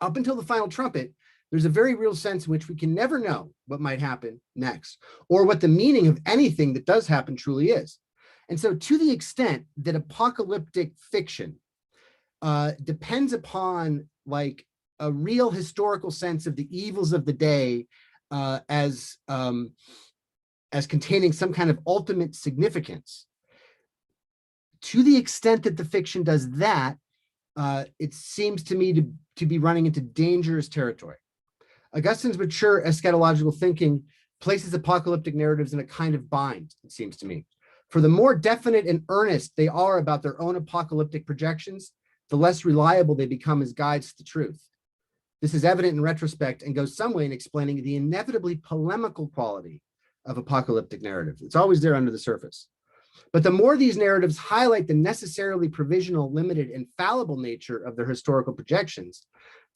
Speaker 4: Up until the final trumpet, there's a very real sense in which we can never know what might happen next, or what the meaning of anything that does happen truly is. And so to the extent that apocalyptic fiction depends upon like a real historical sense of the evils of the day as containing some kind of ultimate significance, to the extent that the fiction does that, it seems to me to be running into dangerous territory. Augustine's mature eschatological thinking places apocalyptic narratives in a kind of bind, it seems to me. For the more definite and earnest they are about their own apocalyptic projections, the less reliable they become as guides to the truth. This is evident in retrospect and goes some way in explaining the inevitably polemical quality of apocalyptic narratives. It's always there under the surface. But the more these narratives highlight the necessarily provisional, limited, and fallible nature of their historical projections,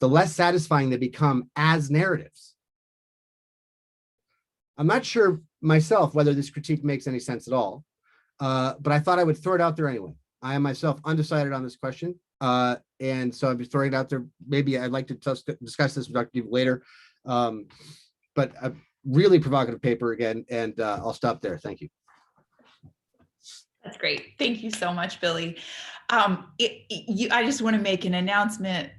Speaker 4: the less satisfying they become as narratives. I'm not sure myself whether this critique makes any sense at all, but I thought I would throw it out there anyway. I am myself undecided on this question, and so I'm just throwing it out there. Maybe I'd like to discuss this with Dr. Deavel later, but a really provocative paper again, and I'll stop there. Thank you.
Speaker 1: That's great. Thank you so much, Billy. I just want to make an announcement.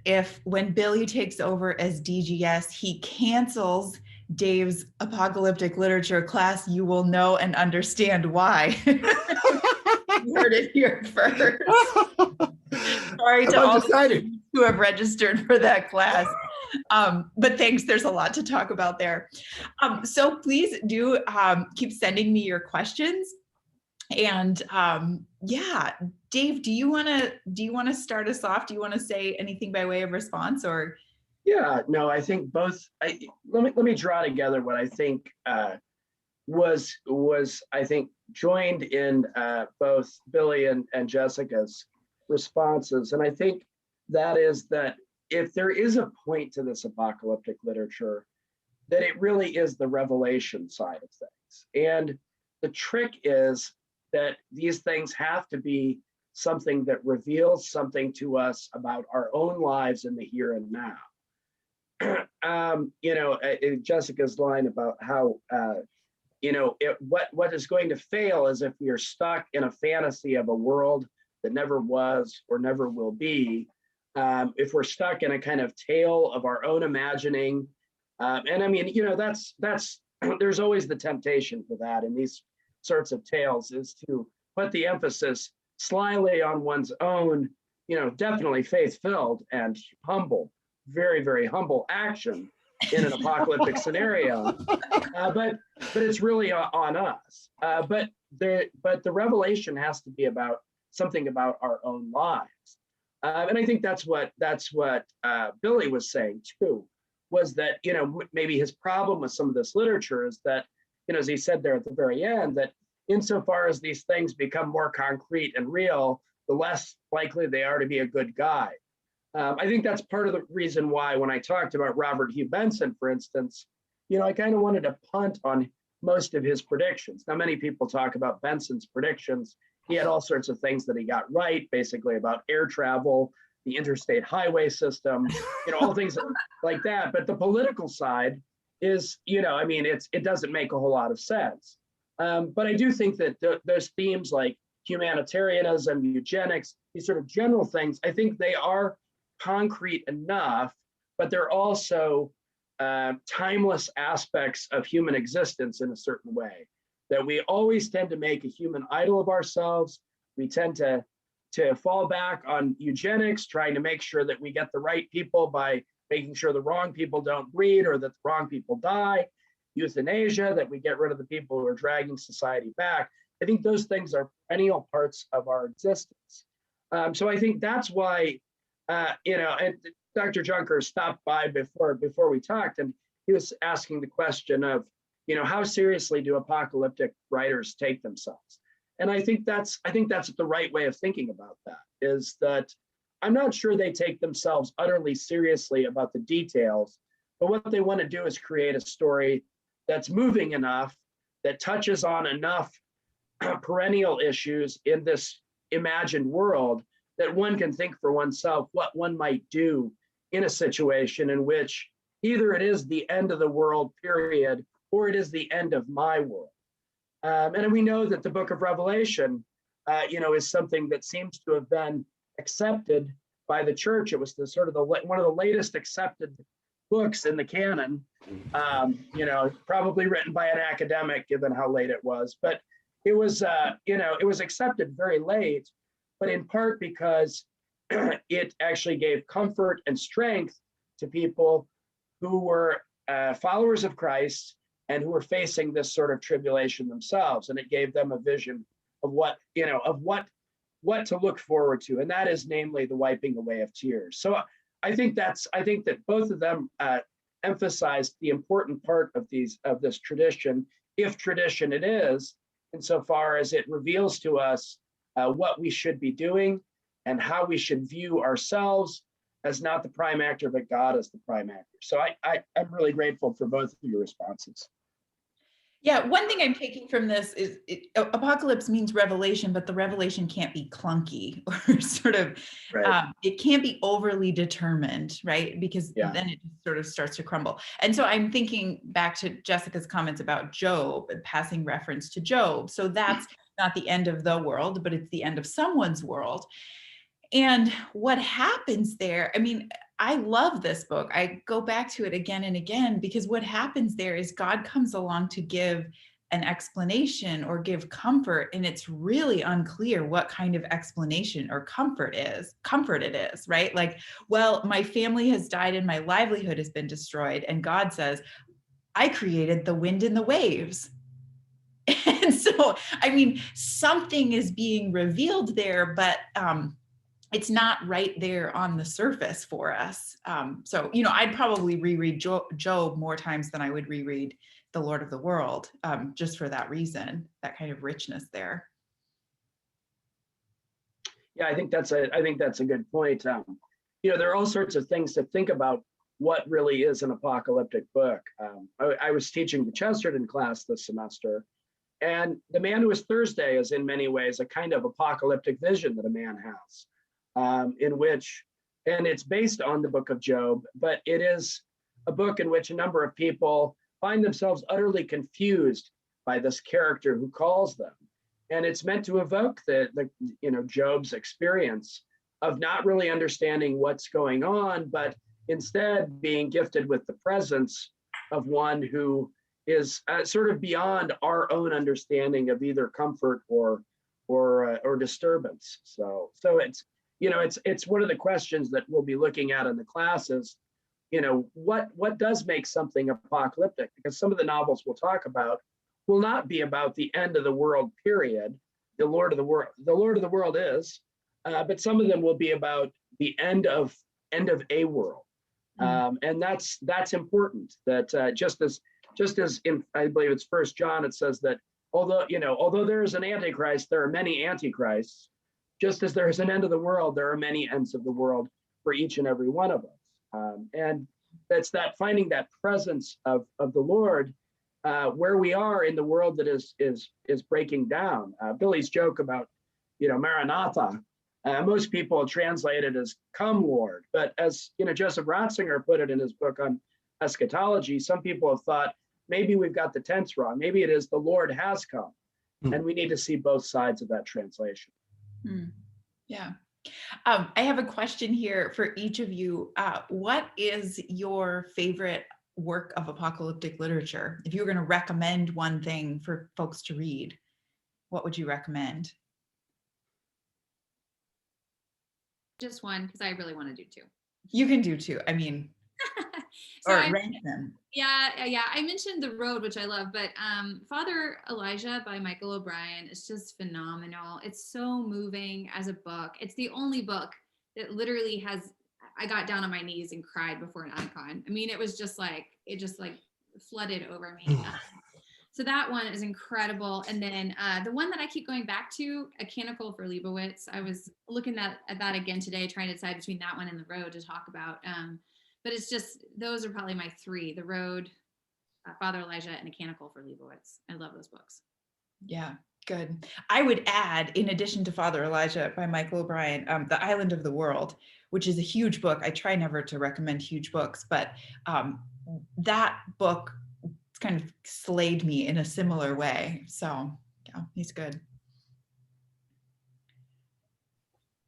Speaker 1: When Billy takes over as DGS, he cancels Dave's apocalyptic literature class, you will know and understand why. You heard it here first. Sorry to all the students who have registered for that class. But thanks, there's a lot to talk about there. So please do keep sending me your questions. And yeah, Dave, do you want to start us off? Do you want to say anything by way of response, or?
Speaker 2: Yeah, no, I think both. Let me draw together what I think was I think joined in both Billy and Jessica's responses, and I think that is that if there is a point to this apocalyptic literature, that it really is the revelation side of things, and the trick is that these things have to be something that reveals something to us about our own lives in the here and now. Jessica's line about how, what is going to fail is if we are stuck in a fantasy of a world that never was or never will be. If we're stuck in a kind of tale of our own imagining, and I mean, that's there's always the temptation for that in these sorts of tales, is to put the emphasis slyly on one's own, definitely faith-filled and humble, very, very humble action in an apocalyptic scenario. But it's really on us. But the revelation has to be about something about our own lives. And I think that's what Billy was saying too, was that, maybe his problem with some of this literature is that, as he said there at the very end, that insofar as these things become more concrete and real, the less likely they are to be a good guide. I think that's part of the reason why when I talked about Robert Hugh Benson, for instance, I kind of wanted to punt on most of his predictions. Now, many people talk about Benson's predictions. He had all sorts of things that he got right, basically about air travel, the interstate highway system, all things like that. But the political side, is, I mean, it doesn't make a whole lot of sense. But I do think that those themes like humanitarianism, eugenics, these sort of general things, I think they are concrete enough, but they're also timeless aspects of human existence in a certain way, that we always tend to make a human idol of ourselves. We tend to fall back on eugenics, trying to make sure that we get the right people by making sure the wrong people don't breed or that the wrong people die. Euthanasia, that we get rid of the people who are dragging society back. I think those things are perennial parts of our existence. So I think that's why, and Dr. Junker stopped by before we talked, and he was asking the question of, how seriously do apocalyptic writers take themselves? And I think that's the right way of thinking about that, is that I'm not sure they take themselves utterly seriously about the details, but what they want to do is create a story that's moving enough, that touches on enough perennial issues in this imagined world that one can think for oneself what one might do in a situation in which either it is the end of the world, period, or it is the end of my world. And we know that the book of Revelation, is something that seems to have been accepted by the church. It was one of the latest accepted books in the canon, probably written by an academic, given how late it was. But it was, it was accepted very late, but in part because it actually gave comfort and strength to people who were followers of Christ and who were facing this sort of tribulation themselves. And it gave them a vision of what to look forward to. And that is namely the wiping away of tears. So I think that both of them emphasized the important part of this tradition, if tradition it is, insofar as it reveals to us what we should be doing and how we should view ourselves as not the prime actor, but God as the prime actor. So I'm really grateful for both of your responses.
Speaker 1: Yeah, one thing I'm taking from this is apocalypse means revelation, but the revelation can't be clunky or sort of,
Speaker 2: right.
Speaker 1: It can't be overly determined, right? Because then it sort of starts to crumble. And so I'm thinking back to Jessica's comments about Job and passing reference to Job. So that's not the end of the world, but it's the end of someone's world. And what happens there, I mean, I love this book. I go back to it again and again, because what happens there is God comes along to give an explanation or give comfort, and it's really unclear what kind of explanation or comfort it is, right? Like, well, my family has died and my livelihood has been destroyed. And God says, I created the wind and the waves. And so, I mean, something is being revealed there, but it's not right there on the surface for us. So, I'd probably reread Job more times than I would reread The Lord of the World, just for that reason, that kind of richness there.
Speaker 2: Yeah, I think that's a good point. There are all sorts of things to think about what really is an apocalyptic book. I was teaching the Chesterton class this semester, and The Man Who Is Thursday is in many ways a kind of apocalyptic vision that a man has. And it's based on the book of Job, but it is a book in which a number of people find themselves utterly confused by this character who calls them. And it's meant to evoke Job's experience of not really understanding what's going on, but instead being gifted with the presence of one who is sort of beyond our own understanding of either comfort or disturbance. So it's one of the questions that we'll be looking at in the classes. What does make something apocalyptic? Because some of the novels we'll talk about will not be about the end of the world, period. The Lord of the World is, but some of them will be about the end of a world. And that's important. That just as in, I believe it's 1 John, it says that although there is an antichrist, there are many antichrists. Just as there is an end of the world, there are many ends of the world for each and every one of us. And that's that finding that presence of the Lord where we are in the world that is breaking down. Billy's joke about, Maranatha, most people translate it as "Come, Lord," but as Joseph Ratzinger put it in his book on eschatology, some people have thought, maybe we've got the tense wrong. Maybe it is the Lord has come. And we need to see both sides of that translation.
Speaker 1: Yeah. I have a question here for each of you. What is your favorite work of apocalyptic literature? If you were going to recommend one thing for folks to read, what would you recommend?
Speaker 3: Just one, because I really want to do two.
Speaker 1: You can do two. I mean,
Speaker 3: So
Speaker 1: or
Speaker 3: I,
Speaker 1: rank them.
Speaker 3: yeah. I mentioned The Road, which I love, but Father Elijah by Michael O'Brien is just phenomenal. It's so moving as a book. It's the only book that literally has, I got down on my knees and cried before an icon. I mean, it was just like, it just like flooded over me. So that one is incredible. And then the one that I keep going back to, A Canticle for Leibowitz. I was looking at that again today, trying to decide between that one and The Road to talk about. But it's just, those are probably my three: The Road, Father Elijah, and A Canticle for Leibowitz. I love those books.
Speaker 1: Yeah, good. I would add, in addition to Father Elijah by Michael O'Brien, The Island of the World, which is a huge book. I try never to recommend huge books, but that book kind of slayed me in a similar way. So yeah, he's good.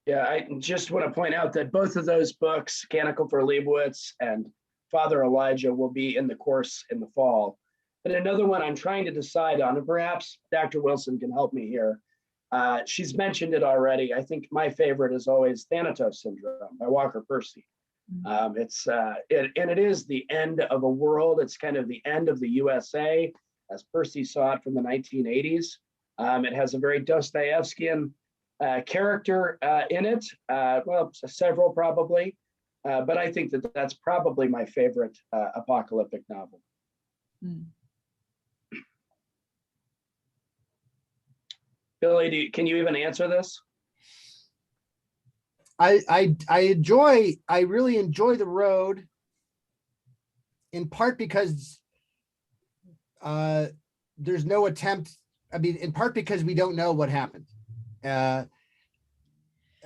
Speaker 2: Yeah, I just want to point out that both of those books, Canticle for Leibowitz and Father Elijah, will be in the course in the fall. And another one I'm trying to decide on, and perhaps Dr. Wilson can help me here. She's mentioned it already. I think my favorite is always Thanatos Syndrome by Walker Percy. It is the end of a world. It's kind of the end of the USA as Percy saw it from the 1980s. It has a very Dostoevskian character in it. Well, several probably, but I think that that's probably my favorite apocalyptic novel. Billy, can you even answer this?
Speaker 4: I really enjoy The Road, in part because there's no attempt. I mean, in part because we don't know what happened. I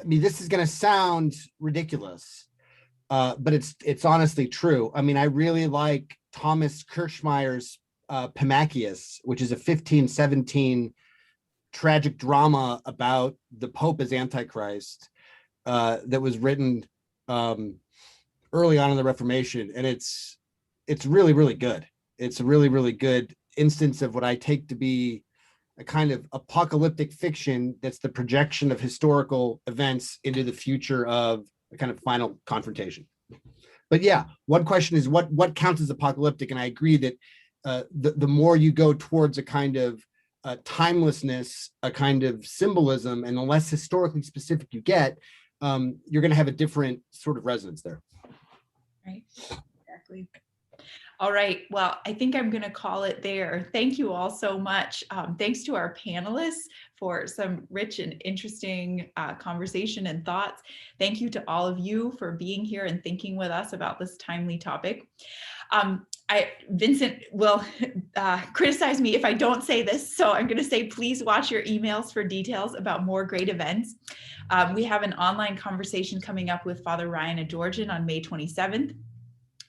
Speaker 4: mean, this is going to sound ridiculous, but it's honestly true. I mean, I really like Thomas Kirchmeier's Pimmachius, which is a 1517 tragic drama about the Pope as Antichrist. That was written early on in the Reformation, and it's really, really good. It's a really, really good instance of what I take to be a kind of apocalyptic fiction that's the projection of historical events into the future of a kind of final confrontation. But yeah, one question is what counts as apocalyptic, and I agree that the more you go towards a kind of timelessness, a kind of symbolism, and the less historically specific you get, you're going to have a different sort of resonance there.
Speaker 1: Right, exactly. All right, well, I think I'm going to call it there. Thank you all so much. Thanks to our panelists for some rich and interesting conversation and thoughts. Thank you to all of you for being here and thinking with us about this timely topic. Vincent will criticize me if I don't say this, so I'm going to say please watch your emails for details about more great events. We have an online conversation coming up with Father Ryan Adorjan on May 27th.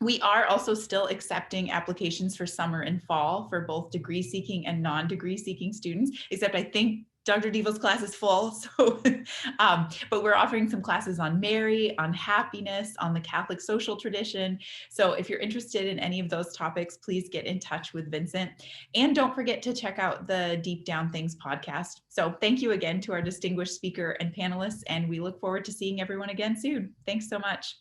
Speaker 1: We are also still accepting applications for summer and fall for both degree seeking and non-degree seeking students, except I think Dr. Deavel's class is full. So, but we're offering some classes on Mary, on happiness, on the Catholic social tradition. So if you're interested in any of those topics, please get in touch with Vincent. And don't forget to check out the Deep Down Things podcast. So thank you again to our distinguished speaker and panelists, and we look forward to seeing everyone again soon. Thanks so much.